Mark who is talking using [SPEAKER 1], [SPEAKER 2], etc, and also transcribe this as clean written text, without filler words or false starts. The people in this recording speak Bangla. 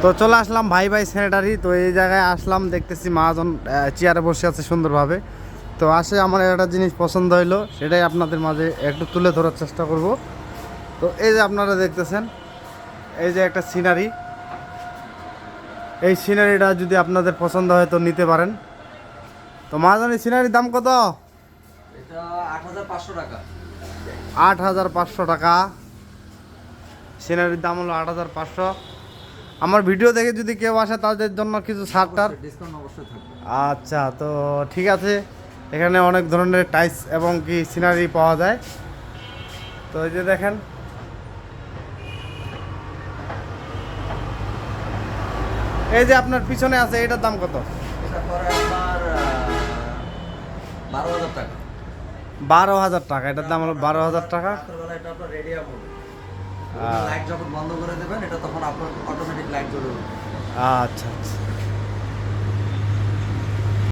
[SPEAKER 1] তো চলে আসলাম ভাই ভাই স্যানিটারি। তো এই জায়গায় আসলাম, দেখতেছি মহাজন চেয়ারে বসে আছে সুন্দরভাবে। তো আসে আমার একটা জিনিস পছন্দ হইলো, সেটাই আপনাদের মাঝে একটু তুলে ধরার চেষ্টা করব। তো এই যে আপনারা দেখতেছেন, এই যে একটা সিনারি, এই সিনারিটা যদি আপনাদের পছন্দ হয় তো নিতে পারেন। তো মহাজন, এই সিনারির দাম কত?
[SPEAKER 2] এটা ৮৫০০ টাকা।
[SPEAKER 1] ৮,৫০০ টাকা। সিনারির দাম হলো ৮,৫০০। আমার ভিডিও দেখে যদি কেউ আসে তাদের জন্য কিছু ছাড়টার?
[SPEAKER 2] ডিসকাউন্ট অবশ্যই থাকবে।
[SPEAKER 1] আচ্ছা, তো ঠিক আছে। এখানে অনেক ধরনের টাইলস এবং কি সিনারি পাওয়া যায়। তো এই যে দেখেন, এই যে আপনার পিছনে আছে, এটার দাম কত?
[SPEAKER 2] এটা পরে আপনার ১২,০০০ টাকা।
[SPEAKER 1] ১২,০০০ টাকা। এটার দাম হলো ১২,০০০ টাকা।
[SPEAKER 2] রাত্রেবেলা এটা আপনার রেডিয়া হবে।
[SPEAKER 1] আহ।
[SPEAKER 2] লাইট যখন বন্ধ করে দেবেন এটা তখন আপনার অটোমেটিক লাইট জ্বলে উঠবে।
[SPEAKER 1] আচ্ছা আচ্ছা।